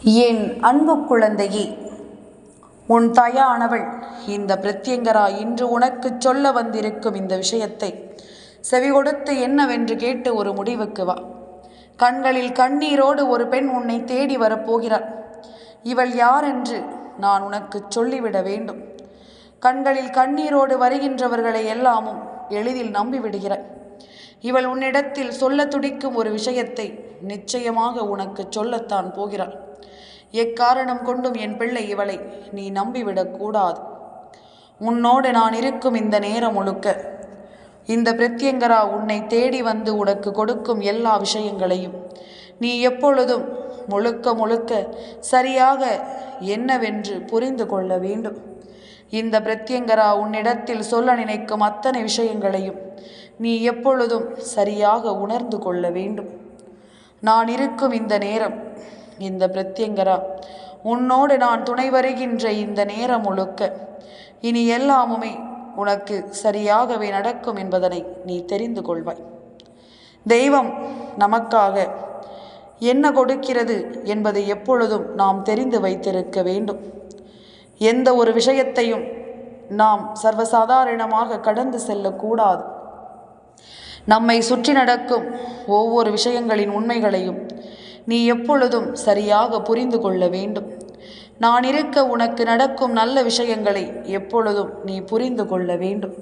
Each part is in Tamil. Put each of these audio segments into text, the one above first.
என் அன்பு குழந்தையே, உன் தாயானவள் இந்த பிரத்யங்கரா இன்று உனக்கு சொல்ல வந்திருக்கும் இந்த விஷயத்தை செவி கொடுத்து என்னவென்று கேட்டு ஒரு முடிவுக்கு வா. கண்களில் கண்ணீரோடு ஒரு பெண் உன்னை தேடி வரப்போகிறாள். இவள் யார் என்று நான் உனக்கு சொல்லிவிட வேண்டும். கண்களில் கண்ணீரோடு வருகின்றவர்களை எல்லாமும் எளிதில் நம்பிவிடுகிறாய். இவள் உன்னிடத்தில் சொல்ல துடிக்கும் ஒரு விஷயத்தை நிச்சயமாக உனக்கு சொல்லத்தான் போகிறாள். எக்காரணம் கொண்டும் என் பிள்ளை, இவளை நீ நம்பிவிடக்கூடாது. உன்னோடு நான் இருக்கும் இந்த நேரம் முழுக்க இந்த பிரத்யங்கரா உன்னை தேடி வந்து உனக்கு கொடுக்கும் எல்லா விஷயங்களையும் நீ எப்பொழுதும் முழுக்க முழுக்க சரியாக என்னவென்று புரிந்து கொள்ள வேண்டும். இந்த பிரத்யங்கரா உன்னிடத்தில் சொல்ல நினைக்கும் அத்தனை விஷயங்களையும் நீ எப்பொழுதும் சரியாக உணர்ந்து கொள்ள வேண்டும். நான் இருக்கும் இந்த நேரம், இந்த பிரத்யங்கரா உன்னோடு நான் துணை வருகின்ற இந்த நேரம் முழுக்க இனி எல்லாமுமே உனக்கு சரியாகவே நடக்கும் என்பதனை நீ தெரிந்து கொள்வாய். தெய்வம் நமக்காக என்ன கொடுக்கிறது என்பதை எப்பொழுதும் நாம் தெரிந்து வைத்திருக்க வேண்டும். எந்த ஒரு விஷயத்தையும் நாம் சர்வசாதாரணமாக கடந்து செல்லக்கூடாது. நம்மை சுற்றி நடக்கும் ஒவ்வொரு விஷயங்களின் உண்மைகளையும் நீ எப்பொழுதும் சரியாக புரிந்து கொள்ள வேண்டும். நான் இருக்க உனக்கு நடக்கும் நல்ல விஷயங்களை எப்பொழுதும் நீ புரிந்து கொள்ள வேண்டும்.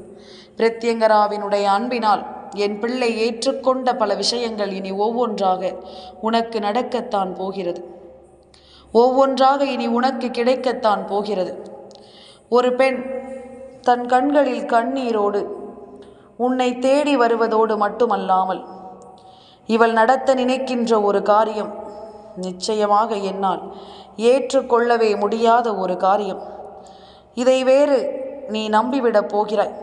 பிரத்யங்கராவினுடைய அன்பினால் என் பிள்ளை ஏற்றுக்கொண்ட பல விஷயங்கள் இனி ஒவ்வொன்றாக உனக்கு நடக்கத்தான் போகிறது. ஒவ்வொன்றாக இனி உனக்கு கிடைக்கத்தான் போகிறது. ஒரு பெண் தன் கண்களில் கண்ணீரோடு உன்னை தேடி வருவதோடு மட்டுமல்லாமல் இவள் நடத்த நினைக்கின்ற ஒரு காரியம் நிச்சயமாக என்னால் ஏற்றுக்கொள்ளவே முடியாத ஒரு காரியம். இதை வேறு நீ நம்பிவிடப் போகிறாய்.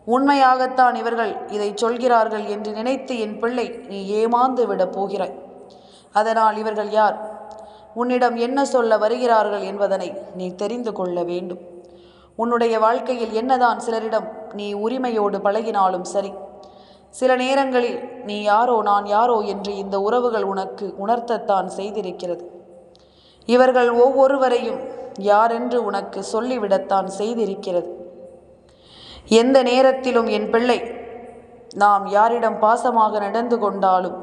உண்மையாகத்தான் இவர்கள் இதை சொல்கிறார்கள் என்று நினைத்து என் பிள்ளை நீ ஏமாந்து விடப் போகிறாய். அதனால் இவர்கள் யார், உன்னிடம் என்ன சொல்ல வருகிறார்கள் என்பதனை நீ தெரிந்து கொள்ள வேண்டும். உன்னுடைய வாழ்க்கையில் என்னதான் சிலரிடம் நீ உரிமையோடு பழகினாலும் சரி, சில நேரங்களில் நீ யாரோ நான் யாரோ என்று இந்த உறவுகள் உனக்கு உணர்த்தத்தான் செய்திருக்கிறது. இவர்கள் ஒவ்வொருவரையும் யாரென்று உனக்கு சொல்லிவிடத்தான் செய்திருக்கிறது. எந்த நேரத்திலும் என் பிள்ளை, நாம் யாரிடம் பாசமாக நடந்து கொண்டாலும்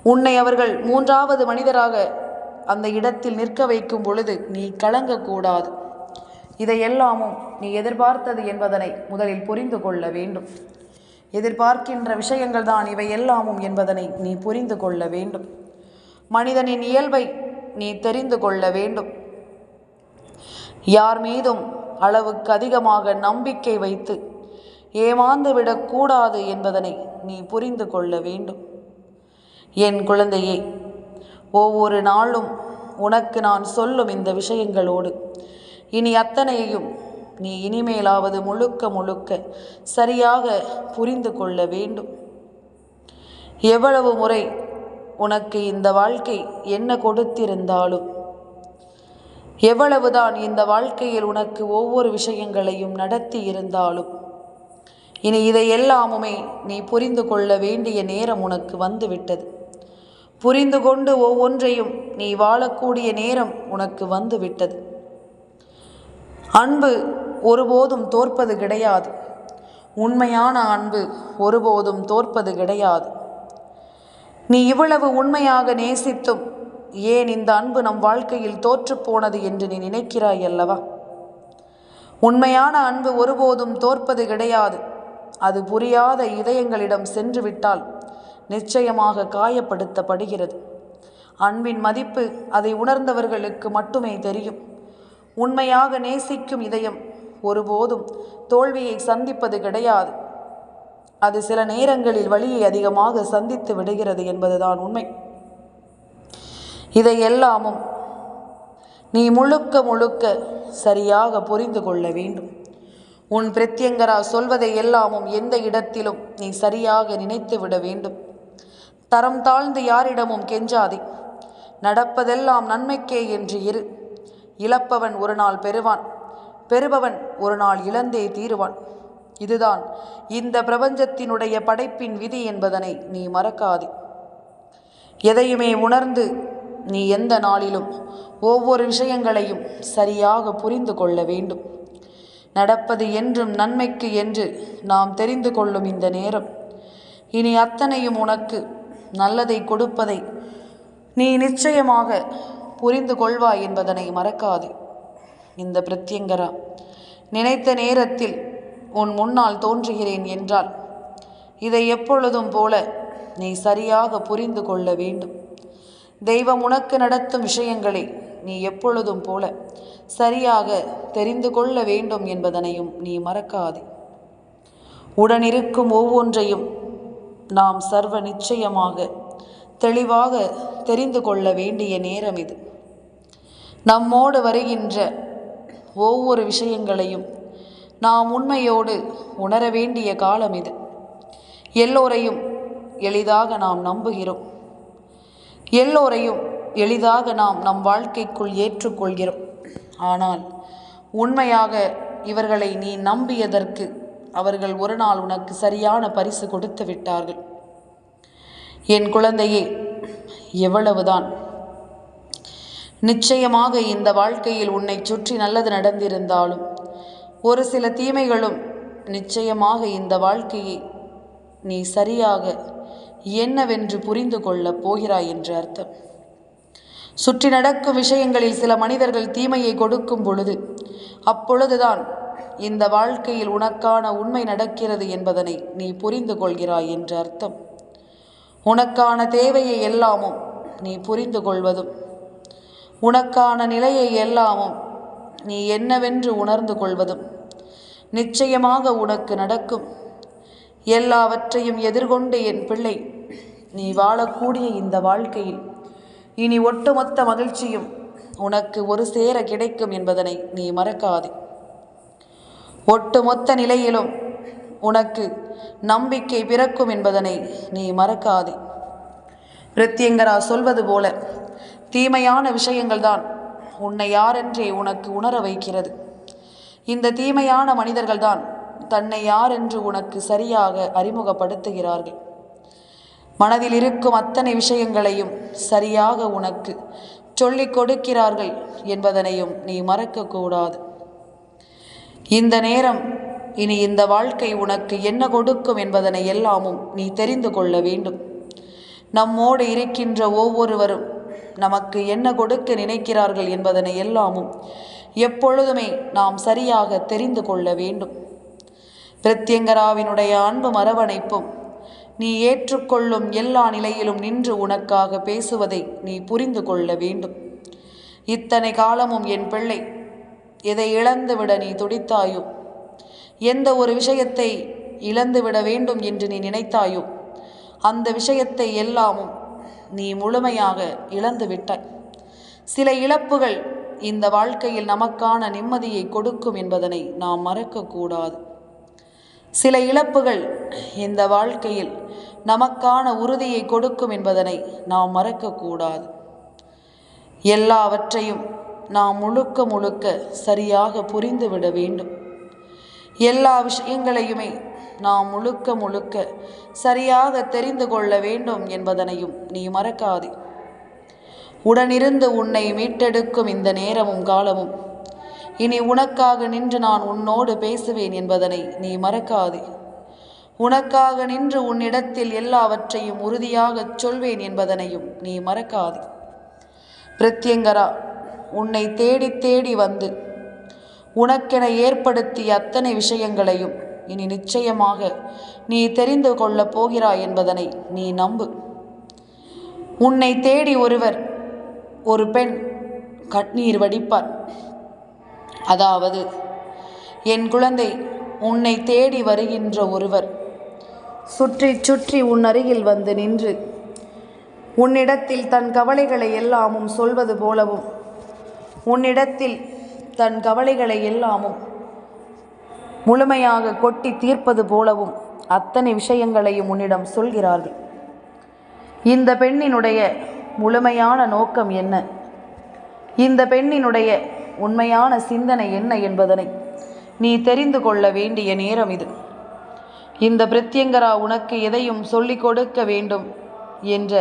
உன்னை அவர்கள் மூன்றாவது மனிதராக அந்த இடத்தில் நிற்க வைக்கும் பொழுது நீ கலங்கக்கூடாது. இதையெல்லாமும் நீ எதிர்பார்த்தது என்பதனை முதலில் புரிந்து கொள்ள வேண்டும். எதிர்பார்க்கின்ற விஷயங்கள் தான் இவை எல்லாமும் என்பதனை நீ புரிந்து கொள்ள வேண்டும். மனிதனின் இயல்பை நீ தெரிந்து கொள்ள வேண்டும். யார் மீதும் அளவுக்கு அதிகமாக நம்பிக்கை வைத்து ஏமாந்து விடக்கூடாது என்பதனை நீ புரிந்து கொள்ள வேண்டும். என் குழந்தையே, ஒவ்வொரு நாளும் உனக்கு நான் சொல்லும் இந்த விஷயங்களோடு இனி அத்தனையையும் நீ இனிமேலாவது முழுக்க முழுக்க சரியாக புரிந்து கொள்ள வேண்டும். எவ்வளவு முறை உனக்கு இந்த வாழ்க்கை என்ன கொடுத்திருந்தாலும், எவ்வளவுதான் இந்த வாழ்க்கையில் உனக்கு ஒவ்வொரு விஷயங்களையும் நடத்தி இருந்தாலும், இனி இதை எல்லாமுமே நீ புரிந்து கொள்ள வேண்டிய நேரம் உனக்கு வந்துவிட்டது. புரிந்து கொண்டு ஒவ்வொன்றையும் நீ வாழக்கூடிய நேரம் உனக்கு வந்துவிட்டது. அன்பு ஒருபோதும் தோற்பது கிடையாது. உண்மையான அன்பு ஒருபோதும் தோற்பது கிடையாது. நீ இவ்வளவு உண்மையாக நேசித்தும் ஏன் இந்த அன்பு நம் வாழ்க்கையில் தோற்று போனது என்று நீ நினைக்கிறாய் அல்லவா? உண்மையான அன்பு ஒருபோதும் தோற்பது கிடையாது. அது புரியாத இதயங்களிடம் சென்று விட்டால் நிச்சயமாக காயப்படுத்தப்படுகிறது. அன்பின் மதிப்பு அதை உணர்ந்தவர்களுக்கு மட்டுமே தெரியும். உண்மையாக நேசிக்கும் இதயம் ஒருபோதும் தோல்வியை சந்திப்பது கிடையாது. அது சில நேரங்களில் வலியை அதிகமாக சந்தித்து விடுகிறது என்பதுதான் உண்மை. இதையெல்லாமும் நீ முழுக்க முழுக்க சரியாக புரிந்து கொள்ள வேண்டும். உன் பிரத்யங்கரா சொல்வதை எல்லாமும் எந்த இடத்திலும் நீ சரியாக நினைத்து விட வேண்டும். தரம் தாழ்ந்து யாரிடமும் கெஞ்சாதே. நடப்பதெல்லாம் நன்மைக்கே என்று இரு. இழப்பவன் ஒரு நாள் பெறுவான், பெறுபவன் ஒரு நாள் இழந்தே தீருவான். இதுதான் இந்த பிரபஞ்சத்தினுடைய படைப்பின் விதி என்பதனை நீ மறக்காதே. எதையுமே உணர்ந்து நீ எந்த நாளிலும் ஒவ்வொரு விஷயங்களையும் சரியாக புரிந்து கொள்ள வேண்டும். நடப்பது என்றும் நன்மைக்கு என்று நாம் தெரிந்து கொள்ளும் இந்த நேரம் இனி அத்தனையும் உனக்கு நல்லதை கொடுப்பதை நீ நிச்சயமாக புரிந்து கொள்வாய் என்பதனை மறக்காதே. இந்த பிரத்யங்கரா நினைத்த நேரத்தில் உன் முன்னால் தோன்றுகிறேன் என்றால் இதை எப்பொழுதும் போல நீ சரியாக புரிந்து கொள்ள வேண்டும். தெய்வம் உனக்கு நடத்தும் விஷயங்களை நீ எப்பொழுதும் போல சரியாக தெரிந்து கொள்ள வேண்டும் என்பதனையும் நீ மறக்காதே. உடனிருக்கும் ஒவ்வொன்றையும் நாம் சர்வ நிச்சயமாக தெளிவாக தெரிந்து கொள்ள வேண்டிய நேரம் இது. நம்மோடு வருகின்ற ஒவ்வொரு விஷயங்களையும் நாம் உண்மையோடு உணர வேண்டிய காலம் இது. எல்லோரையும் எளிதாக நாம் நம்புகிறோம், எல்லோரையும் எளிதாக நாம் நம் வாழ்க்கைக்குள் ஏற்றுக்கொள்கிறோம். ஆனால் உண்மையாக இவர்களை நீ நம்பியதற்கு அவர்கள் ஒரு நாள் உனக்கு சரியான பரிசு கொடுத்து விட்டார்கள். என் குழந்தையே, எவ்வளவுதான் நிச்சயமாக இந்த வாழ்க்கையில் உன்னை சுற்றி நல்லது நடந்திருந்தாலும் ஒரு சில தீமைகளும் நிச்சயமாக இந்த வாழ்க்கையை நீ சரியாக என்னவென்று புரிந்து கொள்ளப் போகிறாய் என்று அர்த்தம். சுற்றி நடக்கும் விஷயங்களில் சில மனிதர்கள் தீமையை கொடுக்கும் பொழுது அப்பொழுதுதான் இந்த வாழ்க்கையில் உனக்கான உண்மை நடக்கிறது என்பதனை நீ புரிந்து கொள்கிறாய் என்று அர்த்தம். உனக்கான தேவையை எல்லாமும் நீ புரிந்து கொள்வதும் உனக்கான நிலையை எல்லாமும் நீ என்னவென்று உணர்ந்து கொள்வதும் நிச்சயமாக உனக்கு நடக்கும். எல்லாவற்றையும் எதிர்கொண்டு என் பிள்ளை நீ வாழக்கூடிய இந்த வாழ்க்கையில் இனி ஒட்டுமொத்த மகிழ்ச்சியும் உனக்கு ஒரு சேர கிடைக்கும் என்பதனை நீ மறக்காதே. ஒட்டுமொத்த நிலையிலும் உனக்கு நம்பிக்கை பிறக்கும் என்பதனை நீ மறக்காதே. பிரத்யங்கரா சொல்வது போல தீமையான விஷயங்கள்தான் உன்னை யாரென்றே உனக்கு உணர வைக்கிறது. இந்த தீமையான மனிதர்கள்தான் தன்னை யாரென்று உனக்கு சரியாக அறிமுகப்படுத்துகிறார்கள். மனதில் இருக்கும் அத்தனை விஷயங்களையும் சரியாக உனக்கு சொல்லிக் கொடுக்கிறார்கள் என்பதனையும் நீ மறக்கக்கூடாது. இந்த நேரம் இனி இந்த வாழ்க்கை உனக்கு என்ன கொடுக்கும் என்பதனை எல்லாமும் நீ தெரிந்து கொள்ள வேண்டும். நம்மோடு இருக்கின்ற ஒவ்வொருவரும் நமக்கு என்ன கொடுக்க நினைக்கிறார்கள் என்பதனை எல்லாமும் எப்பொழுதுமே நாம் சரியாக தெரிந்து கொள்ள வேண்டும். பிரத்யங்கராவினுடைய அன்பும் அரவணைப்பும் நீ ஏற்றுக்கொள்ளும் எல்லா நிலையிலும் நின்று உனக்காக பேசுவதை நீ புரிந்து கொள்ள வேண்டும். இத்தனை காலமும் என் பிள்ளை எதை இழந்துவிட நீ துடித்தாயோ, எந்த ஒரு விஷயத்தை இழந்துவிட வேண்டும் என்று நீ நினைத்தாயோ அந்த விஷயத்தை எல்லாமும் நீ முழுமையாக இழந்து விட்டாய். சில இழப்புகள் இந்த வாழ்க்கையில் நமக்கான நிம்மதியை கொடுக்கும் என்பதனை நாம் மறக்கக்கூடாது. சில இழப்புகள் இந்த வாழ்க்கையில் நமக்கான உறுதியை கொடுக்கும் என்பதனை நாம் மறக்கக்கூடாது. எல்லாவற்றையும் நாம் முழுக்க முழுக்க சரியாக புரிந்துவிட வேண்டும். எல்லா விஷயங்களையுமே நாம் முழுக்க முழுக்க சரியாக தெரிந்து கொள்ள வேண்டும் என்பதனையும் நீ மறக்காதே. உடனிருந்து உன்னை மீட்டெடுக்கும் இந்த நேரமும் காலமும் இனி உனக்காக நின்று நான் உன்னோடு பேசுவேன் என்பதனை நீ மறக்காதே. உனக்காக நின்று உன்னிடத்தில் எல்லாவற்றையும் உறுதியாகச் சொல்வேன் என்பதனையும் நீ மறக்காதே. பிரத்யங்கரா உன்னை தேடி தேடி வந்து உனக்கென ஏற்படுத்திய அத்தனை விஷயங்களையும் இனி நிச்சயமாக நீ தெரிந்து கொள்ளப் போகிறாய் என்பதனை நீ நம்பு. உன்னை தேடி ஒரு பெண் கண்ணீர் வடிப்பார். அதாவது என் குழந்தை, உன்னை தேடி வருகின்ற ஒருவர் சுற்றி சுற்றி உன் அருகில் வந்து நின்று உன்னிடத்தில் தன் கவலைகளை எல்லாமும் சொல்வது போலவும் உன்னிடத்தில் தன் கவலைகளை எல்லாமும் முழுமையாக கொட்டி தீர்ப்பது போலவும் அத்தனை விஷயங்களையும் உன்னிடம் சொல்கிறார்கள். இந்த பெண்ணினுடைய முழுமையான நோக்கம் என்ன, இந்த பெண்ணினுடைய உண்மையான சிந்தனை என்ன என்பதனை நீ தெரிந்து கொள்ள வேண்டிய நேரம் இது. இந்த பிரத்யங்கரா உனக்கு எதையும் சொல்லிக் கொடுக்க வேண்டும் என்ற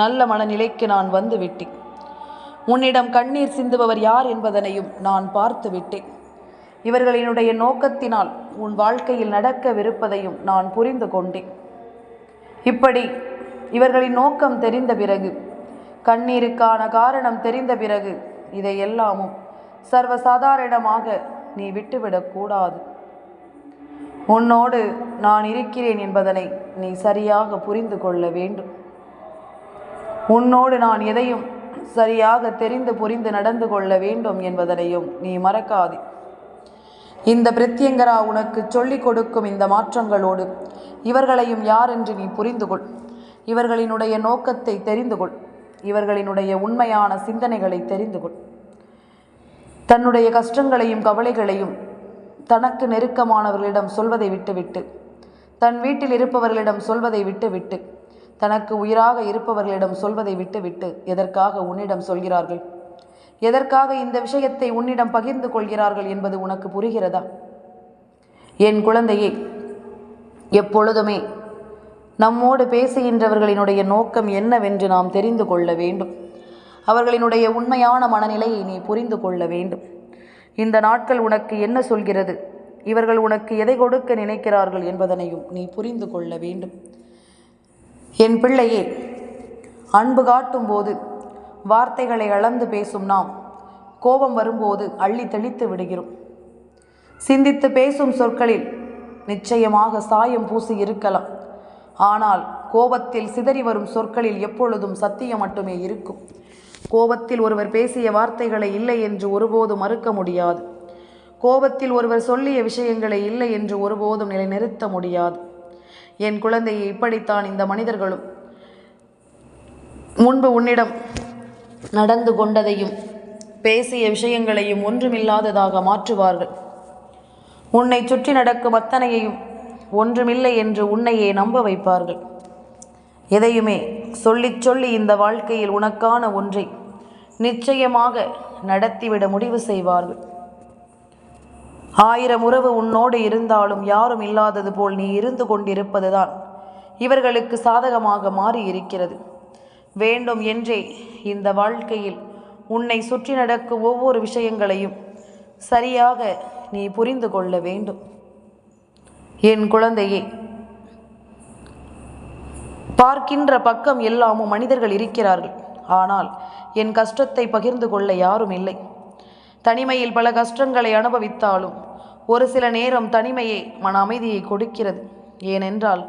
நல்ல மனநிலைக்கு நான் வந்து விட்டேன். உன்னிடம் கண்ணீர் சிந்துபவர் யார் என்பதனையும் நான் பார்த்து விட்டேன். இவர்களினுடைய நோக்கத்தினால் உன் வாழ்க்கையில் நடக்கவிருப்பதையும் நான் புரிந்து கொண்டேன். இப்படி இவர்களின் நோக்கம் தெரிந்த பிறகு, கண்ணீருக்கான காரணம் தெரிந்த பிறகு, இதையெல்லாமும் சர்வசாதாரணமாக நீ விட்டுவிடக்கூடாது. உன்னோடு நான் இருக்கிறேன் என்பதனை நீ சரியாக புரிந்து கொள்ள வேண்டும். உன்னோடு நான் எதையும் சரியாக தெரிந்து புரிந்து நடந்து கொள்ள வேண்டும் என்பதனையும் நீ மறக்காதே. இந்த பிரத்யங்கரா உனக்கு சொல்லிக் கொடுக்கும் இந்த மாற்றங்களோடு இவர்களையும் யார் என்று நீ புரிந்து கொள். இவர்களினுடைய நோக்கத்தை தெரிந்து கொள். இவர்களினுடைய உண்மையான சிந்தனைகளை தெரிந்து கொள். தன்னுடைய கஷ்டங்களையும் கவலைகளையும் தனக்கு நெருக்கமானவர்களிடம் சொல்வதை விட்டுவிட்டு, தன் வீட்டில் இருப்பவர்களிடம் சொல்வதை விட்டுவிட்டு, தனக்கு உயிராக இருப்பவர்களிடம் சொல்வதை விட்டுவிட்டு எதற்காக உன்னிடம் சொல்கிறார்கள்? எதற்காக இந்த விஷயத்தை உன்னிடம் பகிர்ந்து கொள்கிறார்கள் என்பது உனக்கு புரிகிறதா? என் குழந்தையே, எப்பொழுதுமே நம்மோடு பேசுகின்றவர்களினுடைய நோக்கம் என்னவென்று நாம் தெரிந்து கொள்ள வேண்டும். அவர்களினுடைய உண்மையான மனநிலையை நீ புரிந்து கொள்ள வேண்டும். இந்த நாட்கள் உனக்கு என்ன சொல்கிறது, இவர்கள் உனக்கு எதை கொடுக்க நினைக்கிறார்கள் என்பதனையும் நீ புரிந்து கொள்ள வேண்டும். என் பிள்ளையே, அன்பு காட்டும் போது வார்த்தைகளை அளந்து பேசும் நாம் கோபம் வரும்போது அள்ளி தெளித்து விடுகிறோம். சிந்தித்து பேசும் சொற்களில் நிச்சயமாக சாயம் பூசி இருக்கலாம். ஆனால் கோபத்தில் சிதறி வரும் சொற்களில் எப்பொழுதும் சத்தியம் மட்டுமே இருக்கும். கோபத்தில் ஒருவர் பேசிய வார்த்தைகளை இல்லை என்று ஒருபோதும் மறுக்க முடியாது. கோபத்தில் ஒருவர் சொல்லிய விஷயங்களை இல்லை என்று ஒருபோதும் நிலைநிறுத்த முடியாது. என் குழந்தையை, இப்படித்தான் இந்த மனிதர்களும் முன்பு உன்னிடம் நடந்து கொண்டதையும் பேசிய விஷயங்களையும் ஒன்றுமில்லாததாக மாற்றுவார்கள். உன்னை சுற்றி நடக்கும் அத்தனையையும் ஒன்றுமில்லை என்று உன்னையே நம்ப வைப்பார்கள். எதையுமே சொல்லி சொல்லி இந்த வாழ்க்கையில் உனக்கான ஒன்றை நிச்சயமாக நடத்திவிட முடிவு செய்வார்கள். 1000 உறவு உன்னோடு இருந்தாலும் யாரும் இல்லாதது போல் நீ இருந்து கொண்டிருப்பதுதான் இவர்களுக்கு சாதகமாக மாறி இருக்கிறது. வேண்டும் என்றே இந்த வாழ்க்கையில் உன்னை சுற்றி நடக்கும் ஒவ்வொரு விஷயங்களையும் சரியாக நீ புரிந்து கொள்ள வேண்டும். என் குழந்தையே, பார்க்கின்ற பக்கம் எல்லாமும் மனிதர்கள் இருக்கிறார்கள். ஆனால் என் கஷ்டத்தை பகிர்ந்து கொள்ள யாரும் இல்லை. தனிமையில் பல கஷ்டங்களை அனுபவித்தாலும் ஒரு சில நேரம் தனிமையே மன அமைதியை கொடுக்கிறது. ஏனென்றால்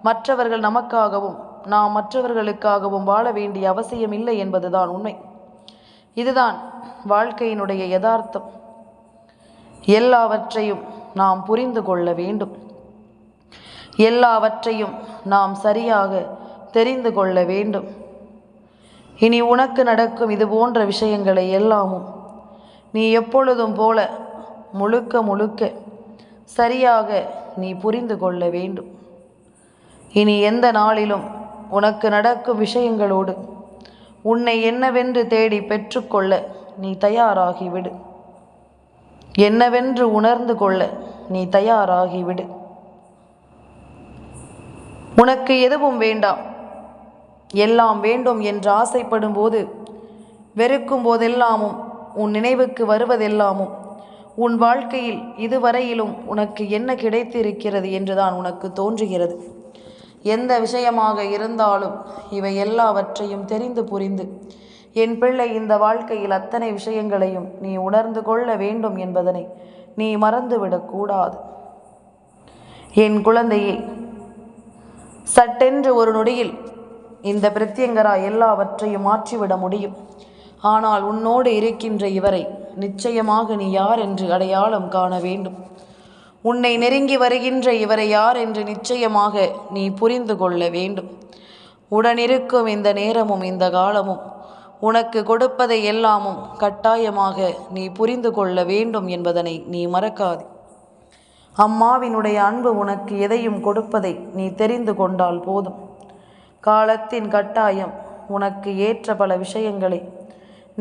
மற்றவர்கள் நமக்காகவும் நாம் மற்றவர்களுக்காகவும் வாழ வேண்டிய அவசியம் இல்லை என்பதுதான் உண்மை. இதுதான் வாழ்க்கையினுடைய யதார்த்தம். எல்லாவற்றையும் நாம் புரிந்து கொள்ள வேண்டும். எல்லாவற்றையும் நாம் சரியாக தெரிந்து கொள்ள வேண்டும். இனி உனக்கு நடக்கும் இது போன்ற விஷயங்களை எல்லாமும் நீ எப்பொழுதும் போல முழுக்க முழுக்க சரியாக நீ புரிந்து கொள்ள வேண்டும். இனி எந்த நாளிலும் உனக்கு நடக்கும் விஷயங்களோடு உன்னை என்னவென்று தேடி பெற்றுக்கொள்ள நீ தயாராகிவிடு. என்னவென்று உணர்ந்து கொள்ள நீ தயாராகிவிடு. உனக்கு எதுவும் வேண்டாம், எல்லாம் வேண்டும் என்று ஆசைப்படும் போது, வெறுக்கும் போதெல்லாமும், உன் நினைவுக்கு வருவதெல்லாமும் உன் வாழ்க்கையில் இதுவரையிலும் உனக்கு என்ன கிடைத்திருக்கிறது என்றுதான் உனக்கு தோன்றுகிறது. எந்த விஷயமாக இருந்தாலும் இவை எல்லாவற்றையும் தெரிந்து புரிந்து, என் பிள்ளை, இந்த வாழ்க்கையில் அத்தனை விஷயங்களையும் நீ உணர்ந்து கொள்ள வேண்டும் என்பதனை நீ மறந்துவிடக்கூடாது. என் குழந்தையே, சட்டென்று ஒரு நொடியில் இந்த பிரத்யங்கரா எல்லாவற்றையும் மாற்றிவிட முடியும். ஆனால் உன்னோடு இருக்கின்ற இவரை நிச்சயமாக நீ யார் என்று அடையாளம் காண வேண்டும். உன்னை நெருங்கி வருகின்ற இவரை யார் என்று நிச்சயமாக நீ புரிந்து கொள்ள வேண்டும். உடனிருக்கும் இந்த நேரமும் இந்த காலமும் உனக்கு கொடுப்பதை எல்லாமும் கட்டாயமாக நீ புரிந்து கொள்ள வேண்டும் என்பதனை நீ மறக்காதே. அம்மாவினுடைய அன்பு உனக்கு எதையும் கொடுப்பதை நீ தெரிந்து கொண்டால் போதும். காலத்தின் கட்டாயம் உனக்கு ஏற்ற பல விஷயங்களை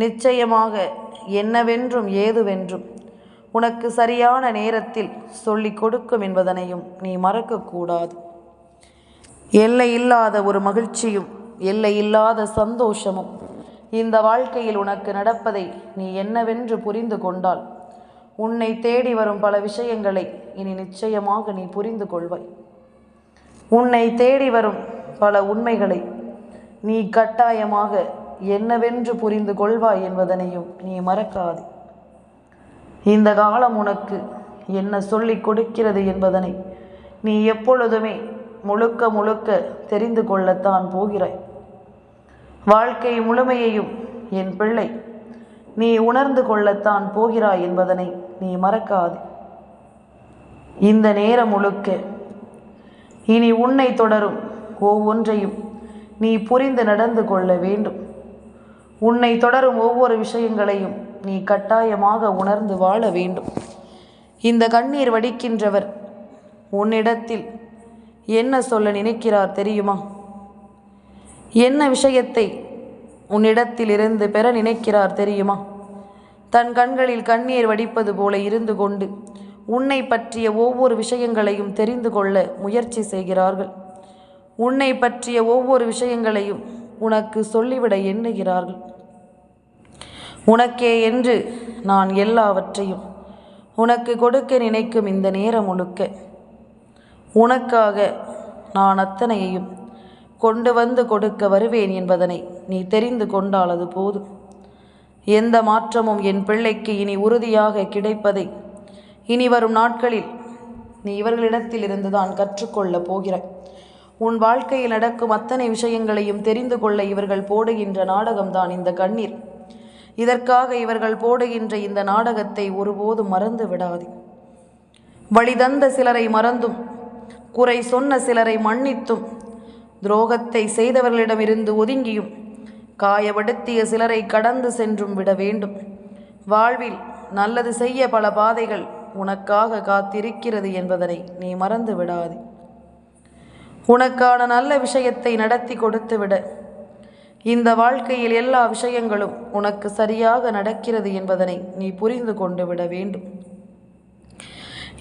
நிச்சயமாக என்னவென்றும் ஏதுவென்றும் உனக்கு சரியான நேரத்தில் சொல்லிக் கொடுக்கும் என்பதனையும் நீ மறக்கக்கூடாது. எல்லை இல்லாத ஒரு மகிழ்ச்சியும் எல்லையில்லாத சந்தோஷமும் இந்த வாழ்க்கையில் உனக்கு நடப்பதை நீ என்னவென்று புரிந்து கொண்டால் உன்னை தேடி வரும் பல விஷயங்களை இனி நிச்சயமாக நீ புரிந்து கொள்வாய். உன்னை தேடி வரும் பல உண்மைகளை நீ கட்டாயமாக என்னவென்று புரிந்து கொள்வாய் என்பதனையும் நீ மறக்காதே. இந்த காலம் உனக்கு என்ன சொல்லிக் கொடுக்கிறது என்பதனை நீ எப்பொழுதுமே முழுக்க முழுக்க தெரிந்து கொள்ளத்தான் போகிறாய். வாழ்க்கை முழுமையையும் என் பிள்ளை நீ உணர்ந்து கொள்ளத்தான் போகிறாய் என்பதனை நீ மறக்காதே. இந்த நேரம் முழுக்க இனி உன்னை தொடரும் ஒவ்வொன்றையும் நீ புரிந்து நடந்து கொள்ள வேண்டும். உன்னை தொடரும் ஒவ்வொரு விஷயங்களையும் நீ கட்டாயமாக உணர்ந்து வாழ வேண்டும். இந்த கண்ணீர் வடிக்கின்றவர் உன்னிடத்தில் என்ன சொல்ல நினைக்கிறார் தெரியுமா? என்ன விஷயத்தை உன்னிடத்தில் இருந்து பெற நினைக்கிறார் தெரியுமா? தன் கண்களில் கண்ணீர் வடிப்பது போல இருந்து கொண்டு உன்னை பற்றிய ஒவ்வொரு விஷயங்களையும் தெரிந்து கொள்ள முயற்சி செய்கிறார்கள். உன்னை பற்றிய ஒவ்வொரு விஷயங்களையும் உனக்கு சொல்லிவிட எண்ணுகிறார்கள். உனக்கே என்று நான் எல்லாவற்றையும் உனக்கு கொடுக்க நினைக்கும் இந்த நேரம் முழுக்க உனக்காக நான் அத்தனையையும் கொண்டு வந்து கொடுக்க வருவேன் என்பதனை நீ தெரிந்து கொண்டால் அது போதும். எந்த மாற்றமும் என் பிள்ளைக்கு இனி உறுதியாக கிடைப்பதை இனி வரும் நாட்களில் நீ இவர்களிடத்தில் இருந்துதான் கற்றுக்கொள்ளப் போகிறாய். உன் வாழ்க்கையில் நடக்கும் அத்தனை விஷயங்களையும் தெரிந்து கொள்ள இவர்கள் போடுகின்ற நாடகம்தான் இந்த கண்ணீர். இதற்காக இவர்கள் போடுகின்ற இந்த நாடகத்தை ஒருபோதும் மறந்து விடாதே. வழிதந்த சிலரை மறந்தும் குறை சொன்ன சிலரை மன்னித்தும் துரோகத்தை செய்தவர்களிடமிருந்து ஒதுங்கியும் காயப்படுத்திய சிலரை கடந்து சென்றும் விட வேண்டும். வாழ்வில் நல்லது செய்ய பல பாதைகள் உனக்காக காத்திருக்கிறது என்பதனை நீ மறந்து விடாதே. உனக்கான நல்ல விஷயத்தை நடத்தி கொடுத்து விட இந்த வாழ்க்கையில் எல்லா விஷயங்களும் உனக்கு சரியாக நடக்கிறது என்பதனை நீ புரிந்து கொண்டு விட வேண்டும்.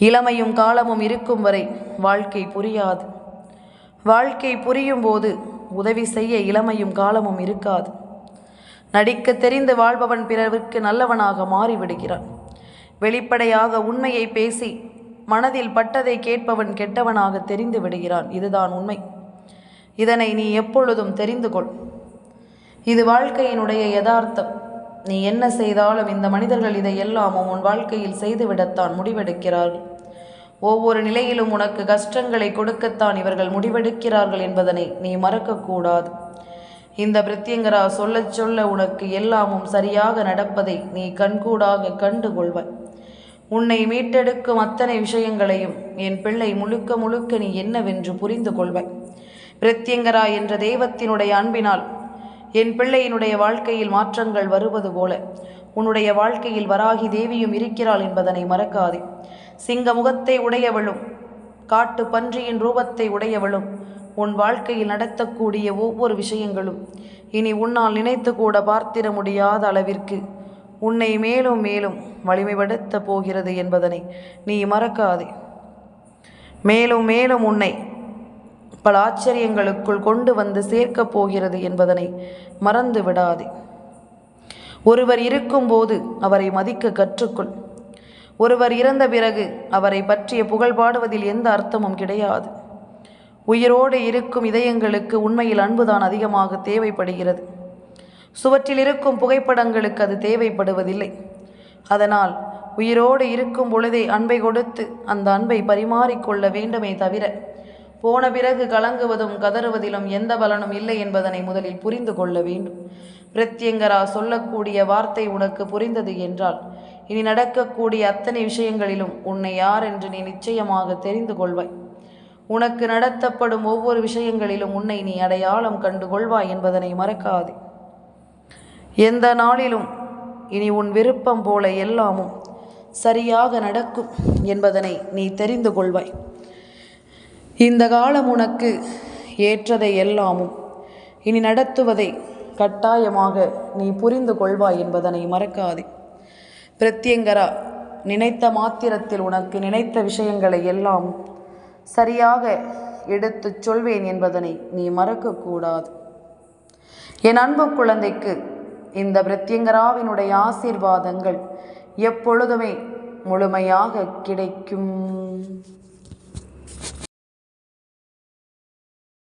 இளமையும் காலமும் இருக்கும் வரை வாழ்க்கை புரியாது. வாழ்க்கை புரியும் போது உதவி செய்ய இளமையும் காலமும் இருக்காது. நடிக்க தெரிந்து வாழ்பவன் பிறருக்கு நல்லவனாக மாறிவிடுகிறான். வெளிப்படையாக உண்மையை பேசி மனதில் பட்டதை கேட்பவன் கெட்டவனாக தெரிந்து விடுகிறான். இதுதான் உண்மை. இதனை நீ எப்பொழுதும் தெரிந்து கொள். இது வாழ்க்கையினுடைய யதார்த்தம். நீ என்ன செய்தாலும் இந்த மனிதர்கள் இதையெல்லாமும் உன் வாழ்க்கையில் செய்துவிடத்தான் முடிவெடுக்கிறார்கள். ஒவ்வொரு நிலையிலும் உனக்கு கஷ்டங்களை கொடுக்கத்தான் இவர்கள் முடிவெடுக்கிறார்கள் என்பதனை நீ மறக்கக்கூடாது. இந்த பிரத்யங்கரா சொல்ல சொல்ல உனக்கு எல்லாமும் சரியாக நடப்பதை நீ கண்கூடாக கண்டு கொள்வாய். உன்னை மீட்டெடுக்கும் அத்தனை விஷயங்களையும் என் பிள்ளை முழுக்க முழுக்க நீ என்னவென்று புரிந்து கொள்வாய். பிரத்யங்கரா என்ற தெய்வத்தினுடைய அன்பினால் என் பிள்ளையினுடைய வாழ்க்கையில் மாற்றங்கள் வருவது போல உன்னுடைய வாழ்க்கையில் வராகி தேவியும் இருக்கிறாள் என்பதனை மறக்காதே. சிங்க முகத்தை உடையவளும் காட்டு பன்றியின் ரூபத்தை உடையவளும் உன் வாழ்க்கையில் நடத்தக்கூடிய ஒவ்வொரு விஷயங்களும் இனி உன்னால் நினைத்து கூட பார்த்திட முடியாத அளவிற்கு உன்னை மேலும் மேலும் வலிமைப்படுத்த போகிறது என்பதனை நீ மறக்காதே. மேலும் மேலும் உன்னை பல ஆச்சரியங்களுக்குள் கொண்டு வந்து சேர்க்கப் போகிறது என்பதனை மறந்து விடாதே. ஒருவர் இருக்கும்போது அவரை மதிக்க கற்றுக்கொள். ஒருவர் இறந்த பிறகு அவரை பற்றிய புகழ் பாடுவதில் எந்த அர்த்தமும் கிடையாது. உயிரோடு இருக்கும் இதயங்களுக்கு உண்மையில் அன்புதான் அதிகமாக தேவைப்படுகிறது. சுவற்றில் இருக்கும் புகைப்படங்களுக்கு அது தேவைப்படுவதில்லை. அதனால் உயிரோடு இருக்கும் பொழுதே அன்பை கொடுத்து அந்த அன்பை பரிமாறிக்கொள்ள வேண்டுமே தவிர போன பிறகு கலங்குவதும் கதறுவதிலும் எந்த பலனும் இல்லை என்பதனை முதலில் புரிந்து கொள்ள வேண்டும். பிரத்யங்கரா சொல்லக்கூடிய வார்த்தை உனக்கு புரிந்தது என்றால் இனி நடக்கக்கூடிய அத்தனை விஷயங்களிலும் உன்னை யார் என்று நீ நிச்சயமாக தெரிந்து கொள்வாய். உனக்கு நடத்தப்படும் ஒவ்வொரு விஷயங்களிலும் உன்னை நீ அடையாளம் கண்டு கொள்வாய் என்பதனை மறக்காதே. எந்த நாளிலும் இனி உன் விருப்பம் போல எல்லாமும் சரியாக நடக்கும் என்பதனை நீ தெரிந்து கொள்வாய். இந்த காலம் உனக்கு ஏற்றதை எல்லாமும் இனி நடத்துவதை கட்டாயமாக நீ புரிந்து கொள்வாய் என்பதனை மறக்காதே. பிரத்யங்கரா நினைத்த மாத்திரத்தில் உனக்கு நினைத்த விஷயங்களை எல்லாம் சரியாக எடுத்துச் சொல்வேன் என்பதனை நீ மறக்கக்கூடாது. என் அன்பு குழந்தைக்கு இந்த பிரத்யங்கராவினுடைய ஆசீர்வாதங்கள் எப்பொழுதுமே முழுமையாக கிடைக்கும்.